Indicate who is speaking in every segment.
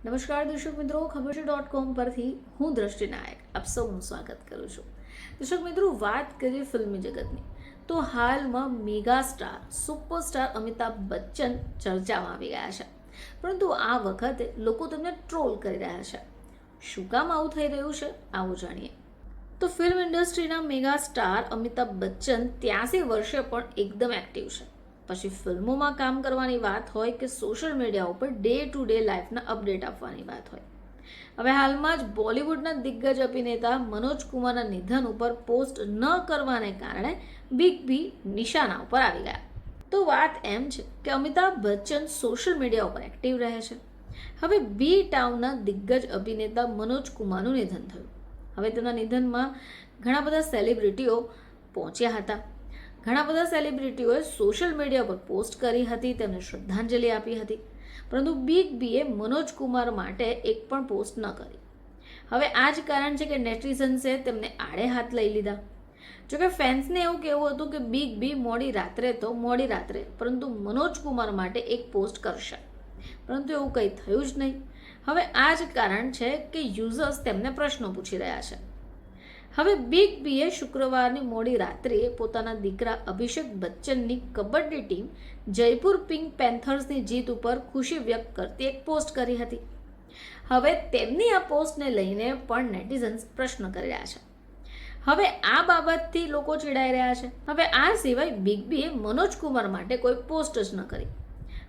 Speaker 1: નમસ્કાર દર્શક મિત્રો, ખબર છે .com પરથી હું દ્રષ્ટિ નાયક આપ સૌનું સ્વાગત કરું છું. દર્શક મિત્રો, વાત કરીએ ફિલ્મી જગતની તો હાલમાં mega star superstar Amitabh Bachchan ચર્ચામાં આવી ગયા છે. પરંતુ આ વખતે લોકો તેમને ટ્રોલ કરી રહ્યા છે. શું કામ આવું થઈ રહ્યું છે, આવું જાણીએ. તો ફિલ્મ ઇન્ડસ્ટ્રીના મેગા સ્ટાર અમિતાભ બચ્ચન 83 વર્ષે પણ એકદમ એક્ટિવ છે. પછી ફિલ્મોમાં કામ કરવાની વાત હોય કે સોશિયલ મીડિયા ઉપર ડે ટુ ડે લાઈફના અપડેટ આપવાની વાત હોય. હવે હાલમાં જ બોલિવૂડના દિગ્ગજ અભિનેતા મનોજ કુમારના નિધન ઉપર પોસ્ટ ન કરવાને કારણે બિગ બી નિશાના ઉપર આવી ગયા. તો વાત એમ છે કે અમિતાભ બચ્ચન સોશિયલ મીડિયા ઉપર એક્ટિવ રહે છે. હવે બી ટાઉનના દિગ્ગજ અભિનેતા મનોજ કુમારનું નિધન થયું. હવે તેના નિધનમાં ઘણા બધા સેલિબ્રિટીઓ પહોંચ્યા હતા. ઘણા બધા સેલિબ્રિટીઓએ સોશિયલ મીડિયા પર પોસ્ટ કરી હતી, તેમને શ્રદ્ધાંજલિ આપી હતી. પરંતુ બિગ બીએ મનોજ કુમાર માટે એક પણ પોસ્ટ ન કરી. હવે આ જ કારણ છે કે નેટિઝન્સે તેમને આડે હાથ લઈ લીધા. જોકે ફેન્સને એવું કહેવું હતું કે બિગ બી મોડી રાત્રે પરંતુ મનોજ કુમાર માટે એક પોસ્ટ કરશે. પરંતુ એવું કંઈ થયું જ નહીં. હવે આ જ કારણ છે કે યુઝર્સ તેમને પ્રશ્નો પૂછી રહ્યા છે. હવે બિગ બીએ શુક્રવારની મોડી રાત્રિએ પોતાના દીકરા અભિષેક બચ્ચનની કબડ્ડી ટીમ જયપુર પિંક પેન્થર્સની જીત ઉપર ખુશી વ્યક્ત કરતી એક પોસ્ટ કરી હતી. હવે તેમની આ પોસ્ટને લઈને પણ નેટિઝન્સ પ્રશ્ન કરી રહ્યા છે. હવે આ બાબતથી લોકો ચીડાઈ રહ્યા છે. હવે આ સિવાય બિગ બીએ મનોજ કુમાર માટે કોઈ પોસ્ટ જ ન કરી.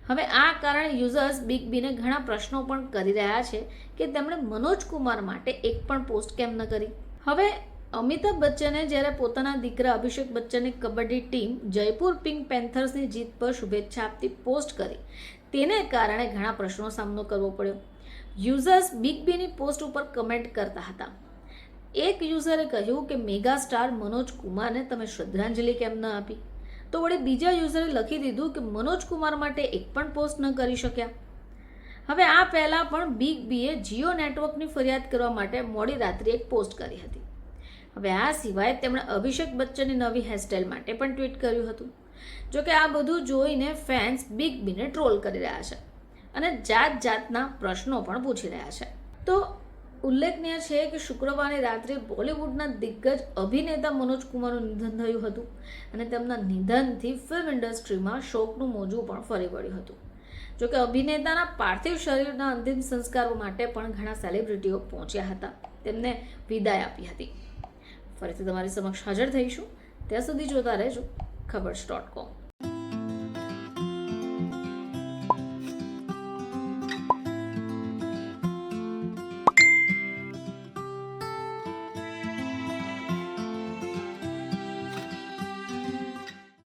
Speaker 1: હવે આ કારણે યુઝર્સ બિગ બીને ઘણા પ્રશ્નો પણ કરી રહ્યા છે કે તેમણે મનોજ કુમાર માટે એક પણ પોસ્ટ કેમ ન કરી. હવે અમિતાભ બચ્ચને જ્યારે પોતાના દીકરા અભિષેક બચ્ચનની કબડ્ડી ટીમ જયપુર પિંક પેન્થર્સની જીત પર શુભેચ્છા આપતી પોસ્ટ કરી, તેને કારણે ઘણા પ્રશ્નોનો સામનો કરવો પડ્યો. યુઝર્સ બિગ બીની પોસ્ટ ઉપર કમેન્ટ કરતા હતા. એક યુઝરે કહ્યું કે મેગા સ્ટાર મનોજ કુમારને તમે શ્રદ્ધાંજલિ કેમ ન આપી? તો વળી બીજા યુઝરે લખી દીધું કે મનોજ કુમાર માટે એક પણ પોસ્ટ ન કરી શક્યા. હવે આ પહેલાં પણ બિગ બીએ જીઓ નેટવર્કની ફરિયાદ કરવા માટે મોડી રાત્રે એક પોસ્ટ કરી હતી. હવે આ સિવાય તેમણે અભિષેક બચ્ચનની નવી હેરસ્ટાઇલ માટે પણ ટ્વીટ કર્યું હતું. જોકે આ બધું જોઈને ફેન્સ બિગ બીને ટ્રોલ કરી રહ્યા છે અને જાતના પ્રશ્નો પણ પૂછી રહ્યા છે. તો ઉલ્લેખનીય છે કે શુક્રવારની રાત્રે બોલિવૂડના દિગ્ગજ અભિનેતા મનોજ કુમારનું નિધન થયું હતું અને તેમના નિધનથી ફિલ્મ ઇન્ડસ્ટ્રીમાં શોકનું મોજું પણ ફરી વળ્યું હતું. જોકે અભિનેતાના પાર્થિવ શરીરના અંતિમ સંસ્કારો માટે પણ ઘણા સેલિબ્રિટીઓ પહોંચ્યા હતા, તેમને વિદાય આપી હતી. ફરીથી તમારી સમક્ષ હાજર થઈશું. ત્યાં સુધી જોતા રહેજો ખબર્સ .com.